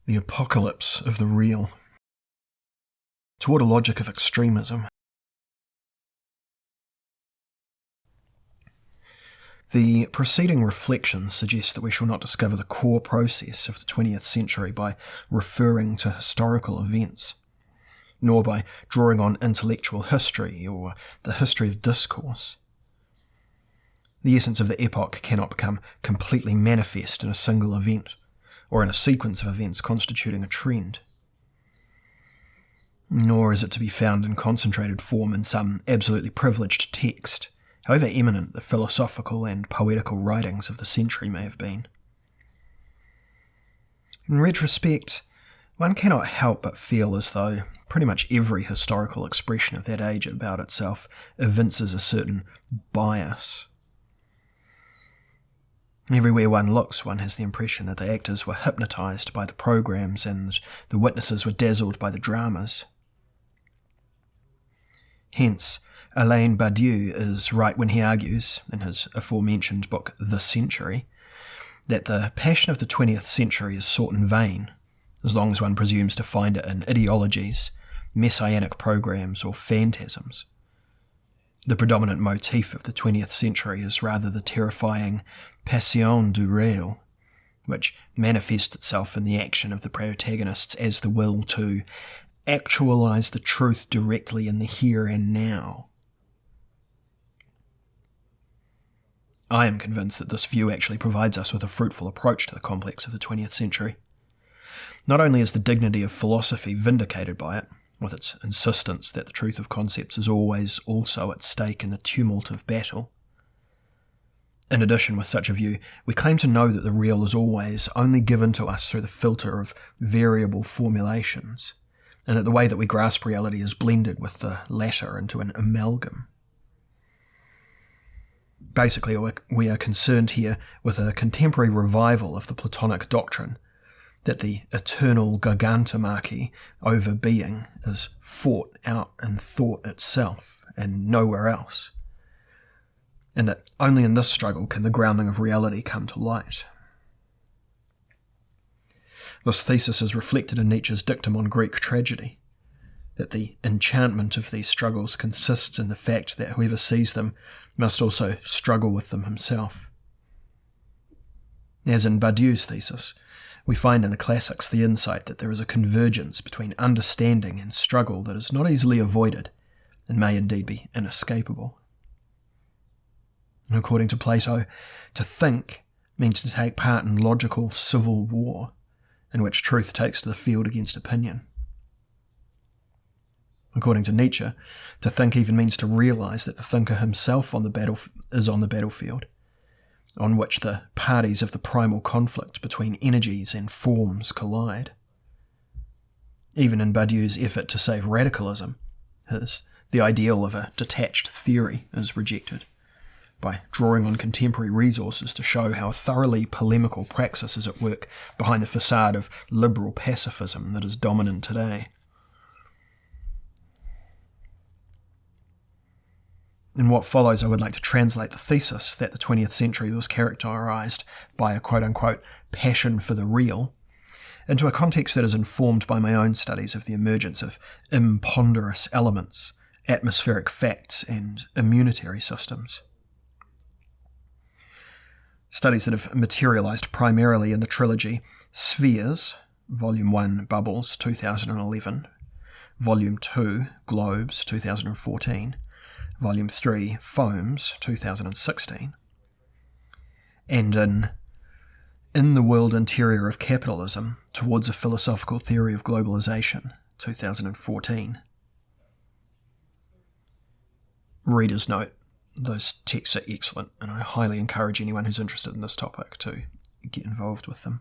the apocalypse of the real, toward a logic of extremism. The preceding reflections suggest that we shall not discover the core process of the 20th century by referring to historical events, nor by drawing on intellectual history or the history of discourse. The essence of the epoch cannot become completely manifest in a single event, or in a sequence of events constituting a trend. Nor is it to be found in concentrated form in some absolutely privileged text, however eminent the philosophical and poetical writings of the century may have been. In retrospect, one cannot help but feel as though pretty much every historical expression of that age about itself evinces a certain bias. Everywhere one looks, one has the impression that the actors were hypnotised by the programs and the witnesses were dazzled by the dramas. Hence, Alain Badiou is right when he argues, in his aforementioned book The Century, that the passion of the 20th century is sought in vain, as long as one presumes to find it in ideologies, messianic programs, or phantasms. The predominant motif of the 20th century is rather the terrifying passion du réel, which manifests itself in the action of the protagonists as the will to actualize the truth directly in the here and now. I am convinced that this view actually provides us with a fruitful approach to the complex of the 20th century. Not only is the dignity of philosophy vindicated by it, with its insistence that the truth of concepts is always also at stake in the tumult of battle. In addition, with such a view, we claim to know that the real is always only given to us through the filter of variable formulations, and that the way that we grasp reality is blended with the latter into an amalgam. Basically, we are concerned here with a contemporary revival of the Platonic doctrine that the eternal gigantomachy over being is fought out in thought itself and nowhere else, and that only in this struggle can the grounding of reality come to light. This thesis is reflected in Nietzsche's dictum on Greek tragedy, that the enchantment of these struggles consists in the fact that whoever sees them must also struggle with them himself. As in Badiou's thesis, we find in the classics the insight that there is a convergence between understanding and struggle that is not easily avoided and may indeed be inescapable. According to Plato, to think means to take part in logical civil war, in which truth takes to the field against opinion. According to Nietzsche, to think even means to realise that the thinker himself is on the battlefield, on which the parties of the primal conflict between energies and forms collide. Even in Badiou's effort to save radicalism, the ideal of a detached theory is rejected, by drawing on contemporary resources to show how thoroughly polemical praxis is at work behind the facade of liberal pacifism that is dominant today. In what follows, I would like to translate the thesis that the 20th century was characterized by a quote-unquote passion for the real into a context that is informed by my own studies of the emergence of imponderous elements, atmospheric facts, and immunitary systems. Studies that have materialized primarily in the trilogy Spheres, Volume 1, Bubbles, 2011, Volume 2, Globes, 2014, Volume 3, Foams, 2016, and in the World Interior of Capitalism, Towards a Philosophical Theory of Globalization, 2014. Reader's note, those texts are excellent, and I highly encourage anyone who's interested in this topic to get involved with them.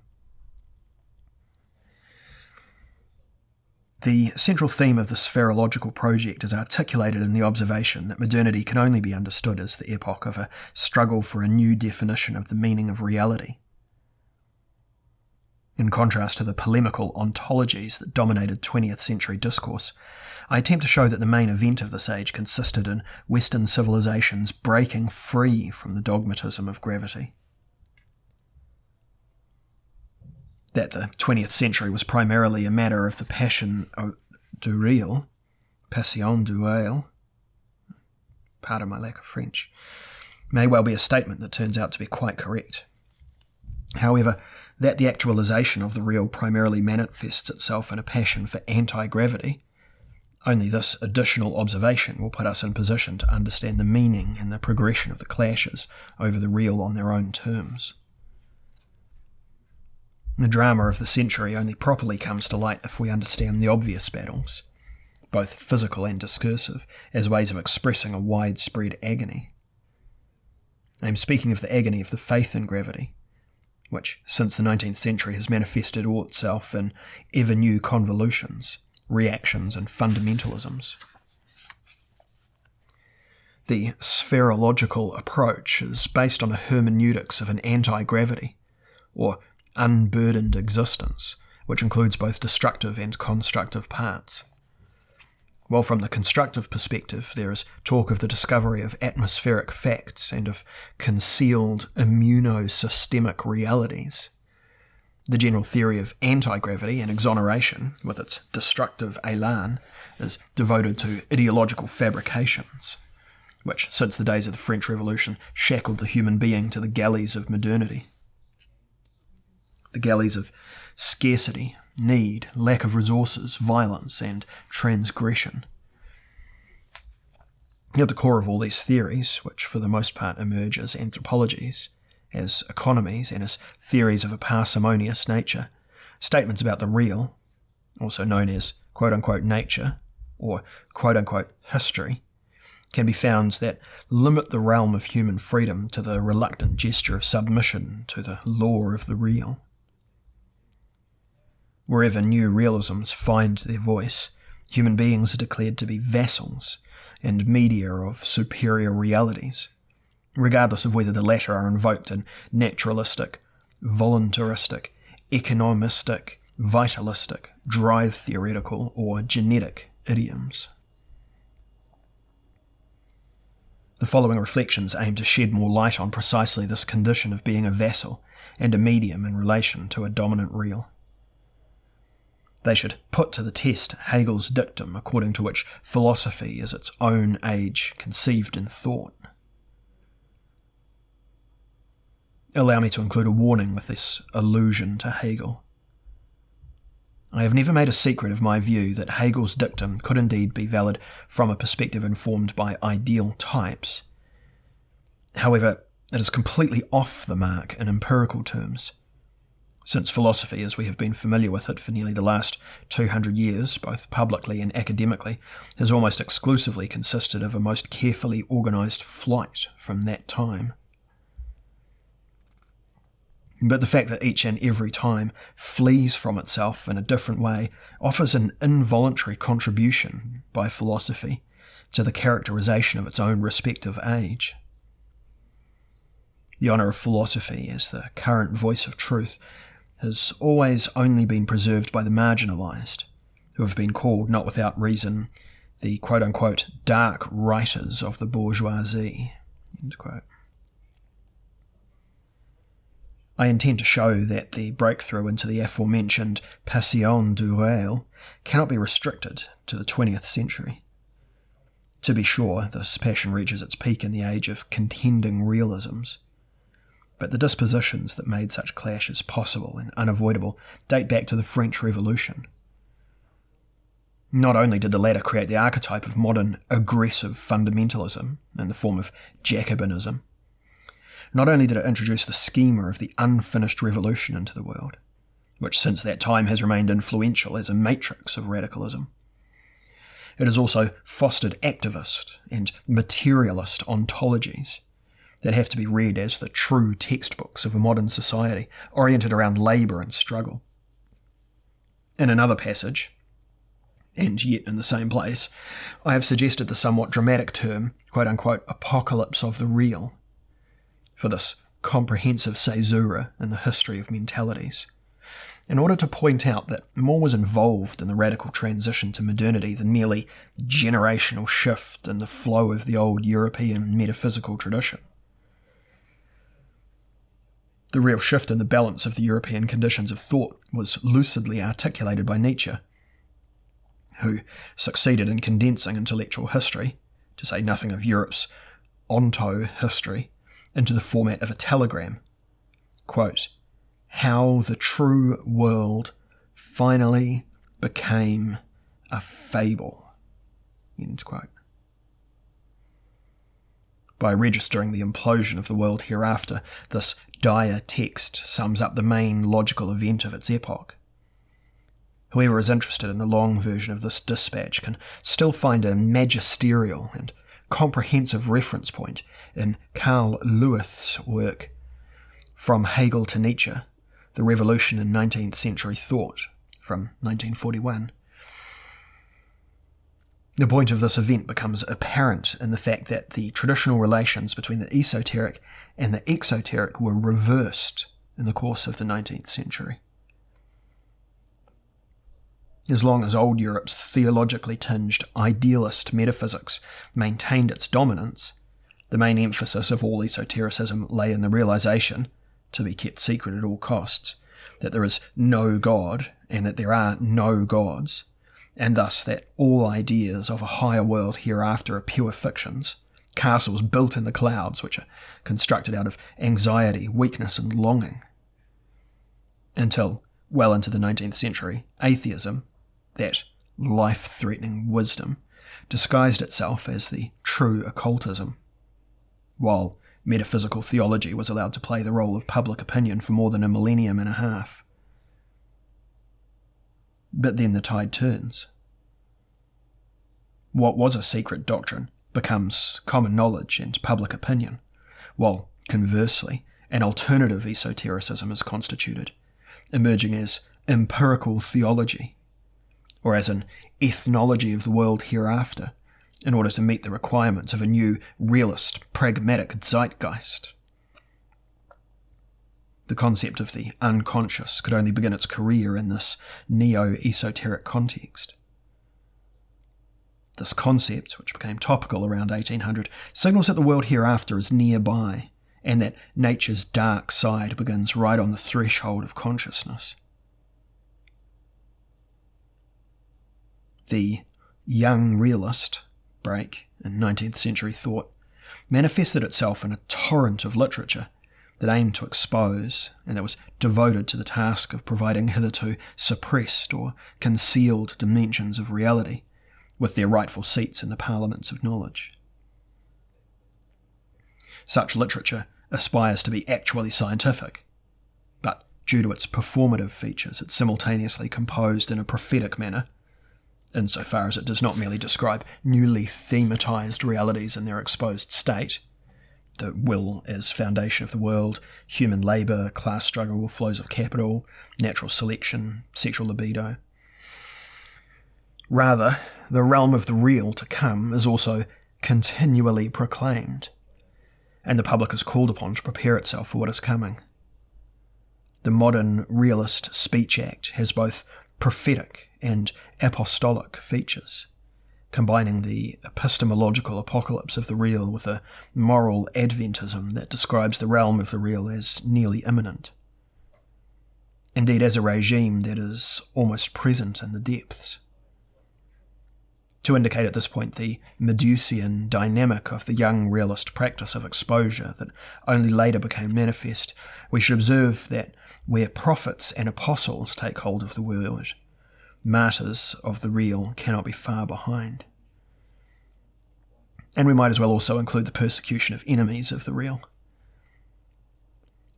The central theme of the spherological project is articulated in the observation that modernity can only be understood as the epoch of a struggle for a new definition of the meaning of reality. In contrast to the polemical ontologies that dominated 20th century discourse, I attempt to show that the main event of this age consisted in Western civilizations breaking free from the dogmatism of gravity. that the 20th century was primarily a matter of the passion du réel, passion du réel, pardon my lack of French, may well be a statement that turns out to be quite correct. However, that the actualization of the real primarily manifests itself in a passion for anti-gravity, only this additional observation will put us in position to understand the meaning and the progression of the clashes over the real on their own terms. The drama of the century only properly comes to light if we understand the obvious battles, both physical and discursive, as ways of expressing a widespread agony. I am speaking of the agony of the faith in gravity, which since the 19th century has manifested itself in ever new convolutions, reactions and fundamentalisms. The spherological approach is based on a hermeneutics of an anti-gravity, or unburdened existence, which includes both destructive and constructive parts. While from the constructive perspective there is talk of the discovery of atmospheric facts and of concealed immunosystemic realities, the general theory of anti-gravity and exoneration, with its destructive élan, is devoted to ideological fabrications, which since the days of the French Revolution shackled the human being to the galleys of modernity. The galleys of scarcity, need, lack of resources, violence, and transgression. At the core of all these theories, which for the most part emerge as anthropologies, as economies, and as theories of a parsimonious nature, statements about the real, also known as quote-unquote nature, or quote-unquote history, can be found that limit the realm of human freedom to the reluctant gesture of submission to the law of the real. Wherever new realisms find their voice, human beings are declared to be vassals and media of superior realities, regardless of whether the latter are invoked in naturalistic, voluntaristic, economistic, vitalistic, drive-theoretical, or genetic idioms. The following reflections aim to shed more light on precisely this condition of being a vassal and a medium in relation to a dominant real. They should put to the test Hegel's dictum according to which philosophy is its own age conceived in thought. Allow me to include a warning with this allusion to Hegel. I have never made a secret of my view that Hegel's dictum could indeed be valid from a perspective informed by ideal types. However, it is completely off the mark in empirical terms, since philosophy, as we have been familiar with it for nearly the last 200 years, both publicly and academically, has almost exclusively consisted of a most carefully organised flight from that time. But the fact that each and every time flees from itself in a different way offers an involuntary contribution by philosophy to the characterization of its own respective age. The honour of philosophy as the current voice of truth has always only been preserved by the marginalised, who have been called, not without reason, the quote-unquote dark writers of the bourgeoisie. End quote. I intend to show that the breakthrough into the aforementioned passion du réel cannot be restricted to the 20th century. To be sure, this passion reaches its peak in the age of contending realisms, but the dispositions that made such clashes possible and unavoidable date back to the French Revolution. Not only did the latter create the archetype of modern aggressive fundamentalism in the form of Jacobinism, not only did it introduce the schema of the unfinished revolution into the world, which since that time has remained influential as a matrix of radicalism, it has also fostered activist and materialist ontologies that have to be read as the true textbooks of a modern society oriented around labour and struggle. In another passage, and yet in the same place, I have suggested the somewhat dramatic term, quote-unquote, apocalypse of the real, for this comprehensive caesura in the history of mentalities, in order to point out that more was involved in the radical transition to modernity than merely generational shift in the flow of the old European metaphysical tradition. The real shift in the balance of the European conditions of thought was lucidly articulated by Nietzsche, who succeeded in condensing intellectual history, to say nothing of Europe's onto-history, into the format of a telegram. Quote, "How the true world finally became a fable." End quote. By registering the implosion of the world hereafter, this dire text sums up the main logical event of its epoch. Whoever is interested in the long version of this dispatch can still find a magisterial and comprehensive reference point in Karl Lewith's work From Hegel to Nietzsche, The Revolution in 19th Century Thought, from 1941. The point of this event becomes apparent in the fact that the traditional relations between the esoteric and the exoteric were reversed in the course of the 19th century. As long as old Europe's theologically tinged idealist metaphysics maintained its dominance, the main emphasis of all esotericism lay in the realization, to be kept secret at all costs, that there is no God and that there are no gods, and thus that all ideas of a higher world hereafter are pure fictions, castles built in the clouds which are constructed out of anxiety, weakness and longing. Until, well into the 19th century, atheism, that life-threatening wisdom, disguised itself as the true occultism, while metaphysical theology was allowed to play the role of public opinion for more than a millennium and a half. But then the tide turns. What was a secret doctrine becomes common knowledge and public opinion, while, conversely, an alternative esotericism is constituted, emerging as empirical theology, or as an ethnology of the world hereafter, in order to meet the requirements of a new, realist, pragmatic zeitgeist. The concept of the unconscious could only begin its career in this neo-esoteric context. This concept, which became topical around 1800, signals that the world hereafter is nearby, and that nature's dark side begins right on the threshold of consciousness. The young realist break in 19th century thought manifested itself in a torrent of literature that aimed to expose and that was devoted to the task of providing hitherto suppressed or concealed dimensions of reality with their rightful seats in the parliaments of knowledge. Such literature aspires to be actually scientific, but due to its performative features, it's simultaneously composed in a prophetic manner, insofar as it does not merely describe newly thematized realities in their exposed state, the will as foundation of the world, human labour, class struggle, flows of capital, natural selection, sexual libido. Rather, the realm of the real to come is also continually proclaimed, and the public is called upon to prepare itself for what is coming. The modern realist speech act has both prophetic and apostolic features, combining the epistemological apocalypse of the real with a moral adventism that describes the realm of the real as nearly imminent. Indeed, as a regime that is almost present in the depths. To indicate at this point the Medusian dynamic of the young realist practice of exposure that only later became manifest, we should observe that where prophets and apostles take hold of the word, martyrs of the real cannot be far behind. And we might as well also include the persecution of enemies of the real.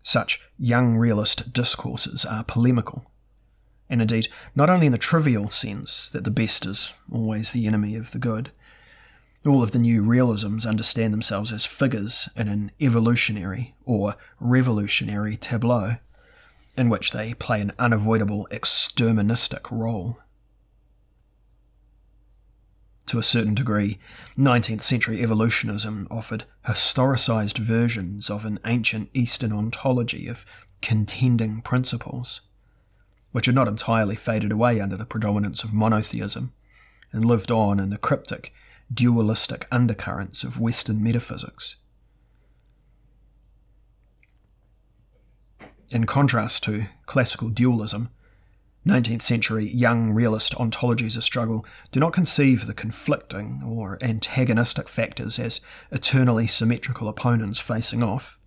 Such young realist discourses are polemical, and indeed not only in the trivial sense that the best is always the enemy of the good. All of the new realisms understand themselves as figures in an evolutionary or revolutionary tableau, in which they play an unavoidable exterministic role. To a certain degree, 19th century evolutionism offered historicised versions of an ancient Eastern ontology of contending principles, which had not entirely faded away under the predominance of monotheism and lived on in the cryptic, dualistic undercurrents of Western metaphysics. In contrast to classical dualism, 19th century young realist ontologies of struggle do not conceive the conflicting or antagonistic factors as eternally symmetrical opponents facing off,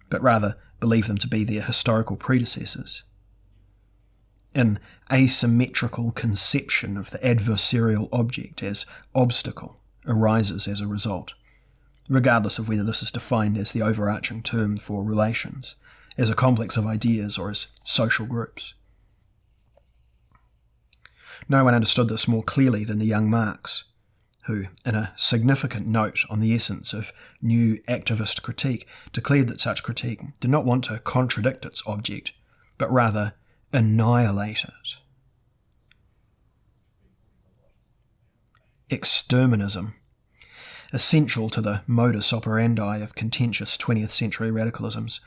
but rather believe them to be their historical predecessors. An asymmetrical conception of the adversarial object as obstacle arises as a result, regardless of whether this is defined as the overarching term for relations, as a complex of ideas, or as social groups. No one understood this more clearly than the young Marx, who, in a significant note on the essence of new activist critique, declared that such critique did not want to contradict its object, but rather annihilate it. Extremism, essential to the modus operandi of contentious 20th century radicalisms,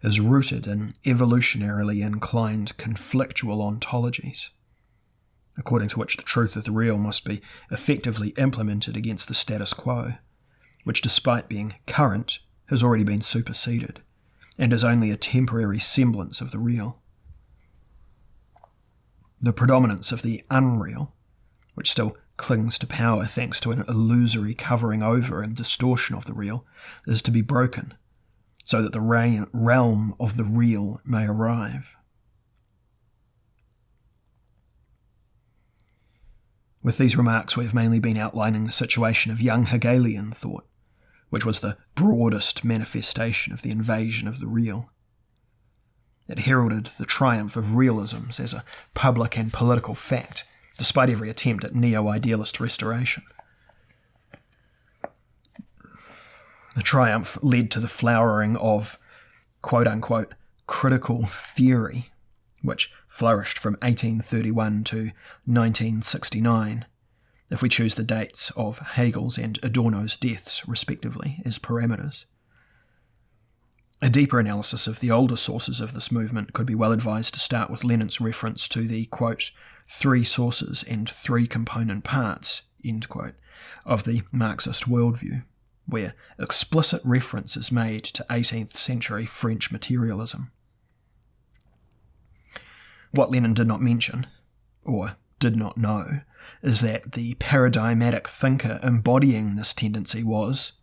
is rooted in evolutionarily inclined conflictual ontologies, according to which the truth of the real must be effectively implemented against the status quo, which despite being current has already been superseded, and is only a temporary semblance of the real. The predominance of the unreal, which still clings to power thanks to an illusory covering over and distortion of the real, is to be broken, so that the realm of the real may arrive. With these remarks, we have mainly been outlining the situation of young Hegelian thought, which was the broadest manifestation of the invasion of the real. It heralded the triumph of realisms as a public and political fact, despite every attempt at neo-idealist restoration. The triumph led to the flowering of quote-unquote critical theory, which flourished from 1831 to 1969, if we choose the dates of Hegel's and Adorno's deaths, respectively, as parameters. A deeper analysis of the older sources of this movement could be well advised to start with Lenin's reference to the, quote, 3 sources and 3 component parts, end quote, of the Marxist worldview, where explicit reference is made to 18th century French materialism. What Lenin did not mention, or did not know, is that the paradigmatic thinker embodying this tendency was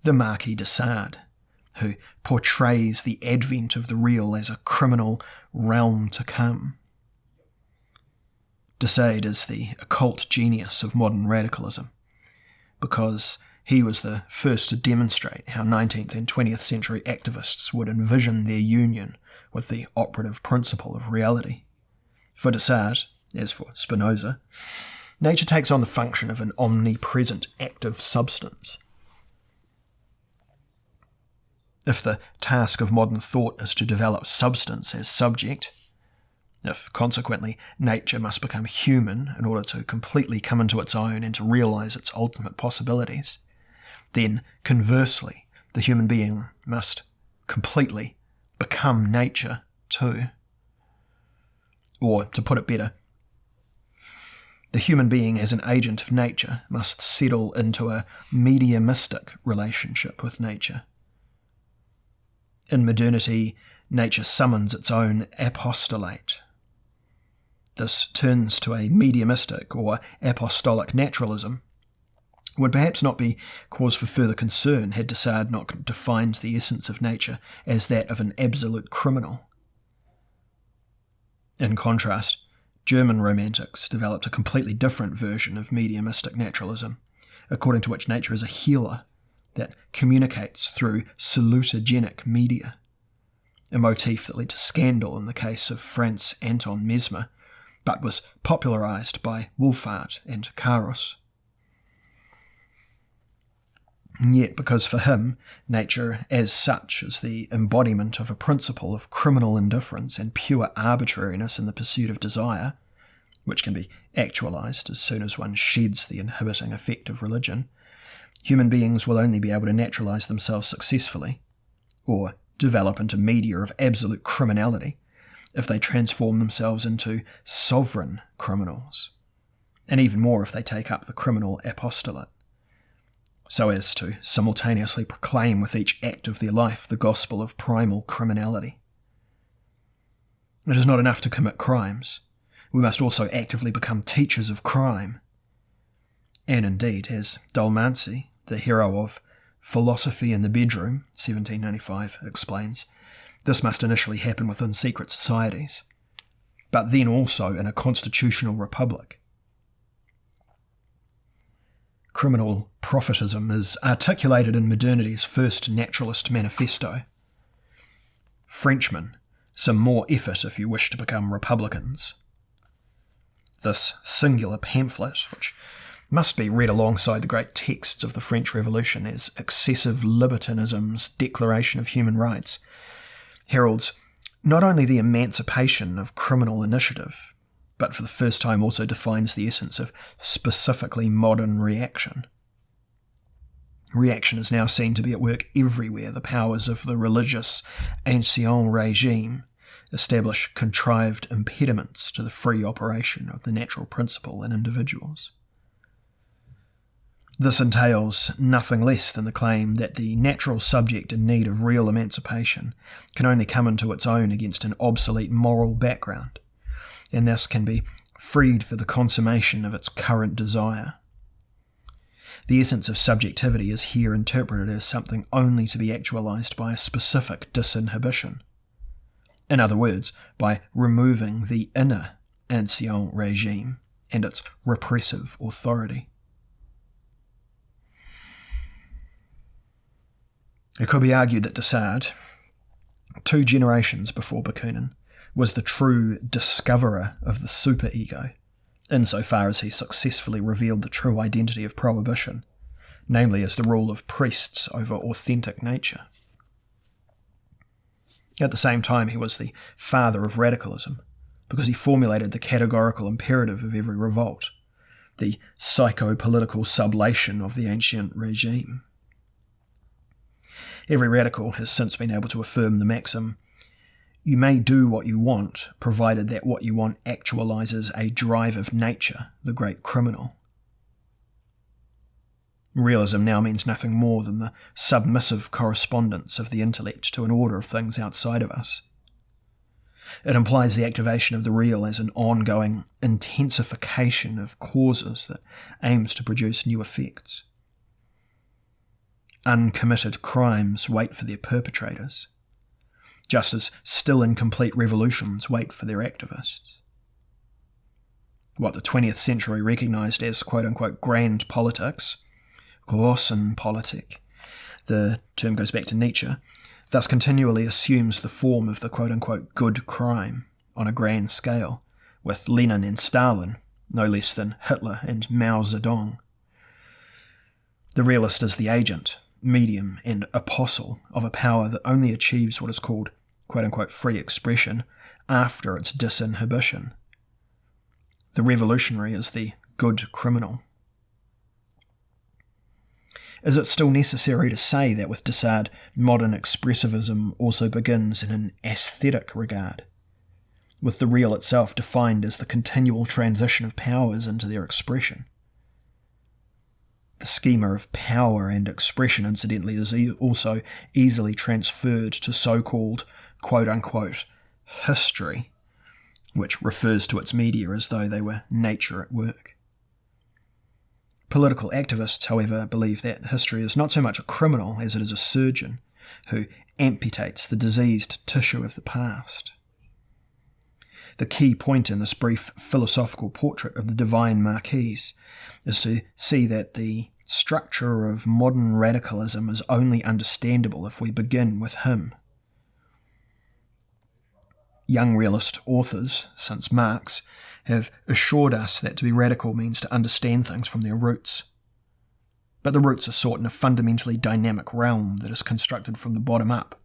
the Marquis de Sade, who portrays the advent of the real as a criminal realm to come. De Sade is the occult genius of modern radicalism, because he was the first to demonstrate how 19th and 20th century activists would envision their union with the operative principle of reality. For de Sade, as for Spinoza, nature takes on the function of an omnipresent active substance. If the task of modern thought is to develop substance as subject, if consequently nature must become human in order to completely come into its own and to realize its ultimate possibilities, then conversely the human being must completely become nature too. Or, to put it better, the human being as an agent of nature must settle into a mediumistic relationship with nature. In modernity, nature summons its own apostolate. This turns to a mediumistic or apostolic naturalism would perhaps not be cause for further concern had de Sade not defined the essence of nature as that of an absolute criminal. In contrast, German romantics developed a completely different version of mediumistic naturalism, according to which nature is a healer that communicates through salutogenic media, a motif that led to scandal in the case of Franz Anton Mesmer, but was popularized by Wolfart and Carus. Yet, because for him, nature as such is the embodiment of a principle of criminal indifference and pure arbitrariness in the pursuit of desire, which can be actualized as soon as one sheds the inhibiting effect of religion, human beings will only be able to naturalize themselves successfully, or develop into media of absolute criminality, if they transform themselves into sovereign criminals, and even more if they take up the criminal apostolate, so as to simultaneously proclaim with each act of their life the gospel of primal criminality. It is not enough to commit crimes. We must also actively become teachers of crime. And indeed, as Delancey, the hero of Philosophy in the Bedroom, 1795, explains, this must initially happen within secret societies, but then also in a constitutional republic. Criminal prophetism is articulated in modernity's first naturalist manifesto. Frenchmen, some more effort if you wish to become republicans. This singular pamphlet, which must be read alongside the great texts of the French Revolution as excessive libertinism's Declaration of Human Rights, heralds not only the emancipation of criminal initiative, but for the first time also defines the essence of specifically modern reaction. Reaction is now seen to be at work everywhere. The powers of the religious ancien regime establish contrived impediments to the free operation of the natural principle in individuals. This entails nothing less than the claim that the natural subject in need of real emancipation can only come into its own against an obsolete moral background, and thus can be freed for the consummation of its current desire. The essence of subjectivity is here interpreted as something only to be actualized by a specific disinhibition. In other words, by removing the inner ancien regime and its repressive authority. It could be argued that Descartes, 2 generations before Bakunin, was the true discoverer of the superego, insofar as he successfully revealed the true identity of prohibition, namely as the rule of priests over authentic nature. At the same time, he was the father of radicalism, because he formulated the categorical imperative of every revolt, the psycho-political sublation of the ancient regime. Every radical has since been able to affirm the maxim, you may do what you want, provided that what you want actualizes a drive of nature, the great criminal. Realism now means nothing more than the submissive correspondence of the intellect to an order of things outside of us. It implies the activation of the real as an ongoing intensification of causes that aims to produce new effects. Uncommitted crimes wait for their perpetrators, just as still incomplete revolutions wait for their activists. What the 20th century recognized as quote-unquote grand politics, großen Politik, the term goes back to Nietzsche, thus continually assumes the form of the quote-unquote good crime on a grand scale, with Lenin and Stalin, no less than Hitler and Mao Zedong. The realist is the agent, medium and apostle of a power that only achieves what is called quote-unquote free expression after its disinhibition. The revolutionary is the good criminal. Is it still necessary to say that with Descartes, modern expressivism also begins in an aesthetic regard, with the real itself defined as the continual transition of powers into their expression? The schema of power and expression, incidentally, is also easily transferred to so-called, quote-unquote, history, which refers to its media as though they were nature at work. Political activists, however, believe that history is not so much a criminal as it is a surgeon who amputates the diseased tissue of the past. The key point in this brief philosophical portrait of the divine Marquise is to see that the structure of modern radicalism is only understandable if we begin with him. Young realist authors, since Marx, have assured us that to be radical means to understand things from their roots. But the roots are sought in a fundamentally dynamic realm that is constructed from the bottom up,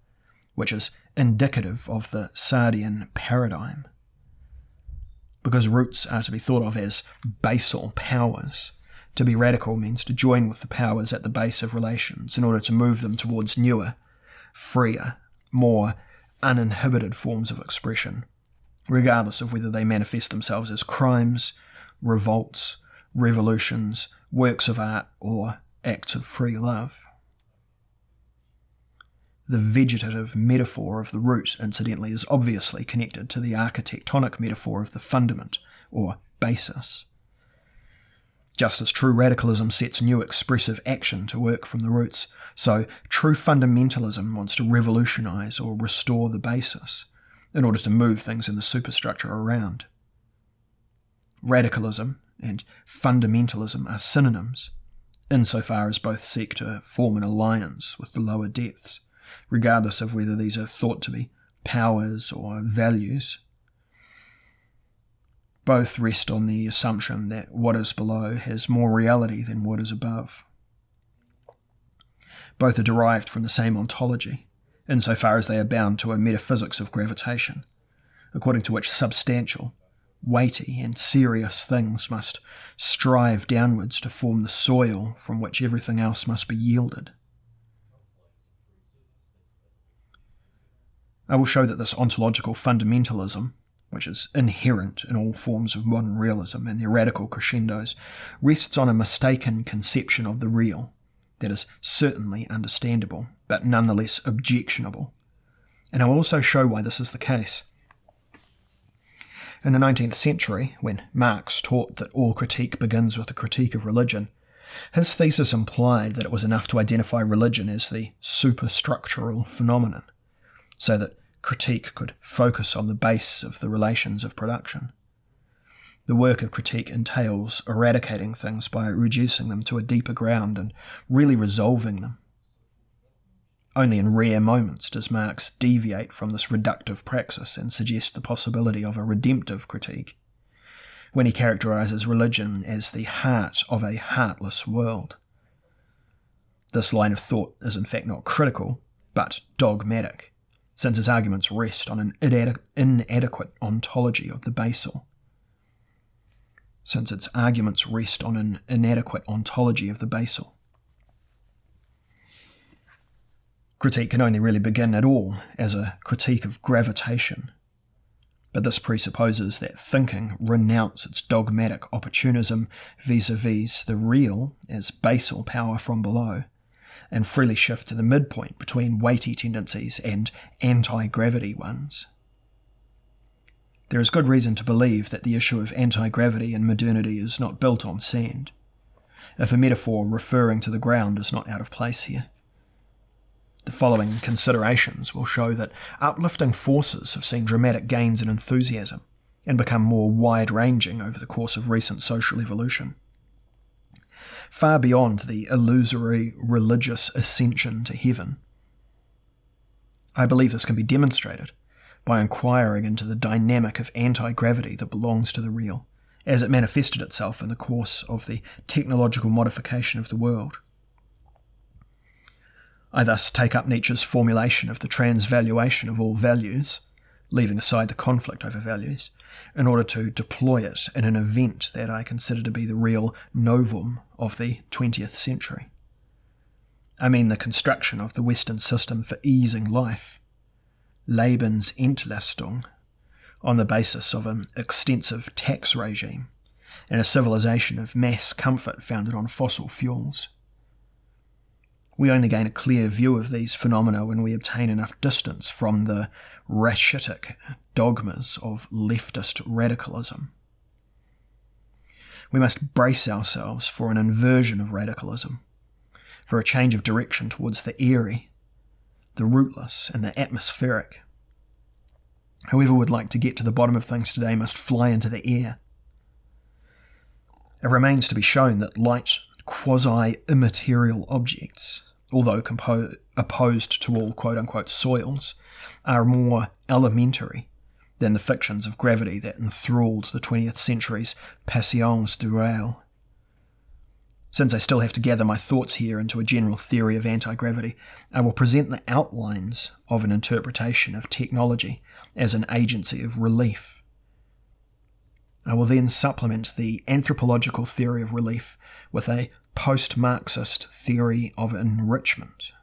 which is indicative of the Sardian paradigm. Because roots are to be thought of as basal powers, to be radical means to join with the powers at the base of relations in order to move them towards newer, freer, more uninhibited forms of expression, regardless of whether they manifest themselves as crimes, revolts, revolutions, works of art, or acts of free love. The vegetative metaphor of the root, incidentally, is obviously connected to the architectonic metaphor of the fundament, or basis. Just as true radicalism sets new expressive action to work from the roots, so true fundamentalism wants to revolutionise or restore the basis in order to move things in the superstructure around. Radicalism and fundamentalism are synonyms, insofar as both seek to form an alliance with the lower depths, regardless of whether these are thought to be powers or values. Both rest on the assumption that what is below has more reality than what is above. Both are derived from the same ontology, insofar as they are bound to a metaphysics of gravitation, according to which substantial, weighty and serious things must strive downwards to form the soil from which everything else must be yielded. I will show that this ontological fundamentalism, which is inherent in all forms of modern realism and their radical crescendos, rests on a mistaken conception of the real that is certainly understandable, but nonetheless objectionable. And I will also show why this is the case. In the 19th century, when Marx taught that all critique begins with a critique of religion, his thesis implied that it was enough to identify religion as the superstructural phenomenon, so that critique could focus on the base of the relations of production. The work of critique entails eradicating things by reducing them to a deeper ground and really resolving them. Only in rare moments does Marx deviate from this reductive praxis and suggest the possibility of a redemptive critique, when he characterises religion as the heart of a heartless world. This line of thought is in fact not critical, but dogmatic, since his arguments rest on an inadequate ontology of the basal. Critique can only really begin at all as a critique of gravitation, but this presupposes that thinking renounce its dogmatic opportunism vis-a-vis the real as basal power from below, and freely shift to the midpoint between weighty tendencies and anti-gravity ones. There is good reason to believe that the issue of anti-gravity in modernity is not built on sand, if a metaphor referring to the ground is not out of place here. The following considerations will show that uplifting forces have seen dramatic gains in enthusiasm and become more wide-ranging over the course of recent social evolution, far beyond the illusory religious ascension to heaven. I believe this can be demonstrated by inquiring into the dynamic of anti-gravity that belongs to the real, as it manifested itself in the course of the technological modification of the world. I thus take up Nietzsche's formulation of the transvaluation of all values, leaving aside the conflict over values, in order to deploy it in an event that I consider to be the real novum of the 20th century. I mean the construction of the Western system for easing life, Lebensentlastung, on the basis of an extensive tax regime and a civilization of mass comfort founded on fossil fuels. We only gain a clear view of these phenomena when we obtain enough distance from the rachitic dogmas of leftist radicalism. We must brace ourselves for an inversion of radicalism, for a change of direction towards the airy, the rootless, and the atmospheric. Whoever would like to get to the bottom of things today must fly into the air. It remains to be shown that light, quasi-immaterial objects, although opposed to all quote-unquote soils, are more elementary than the fictions of gravity that enthralled the 20th century's passions du réel. Since I still have to gather my thoughts here into a general theory of anti-gravity, I will present the outlines of an interpretation of technology as an agency of relief. I will then supplement the anthropological theory of relief with a post-Marxist theory of enrichment.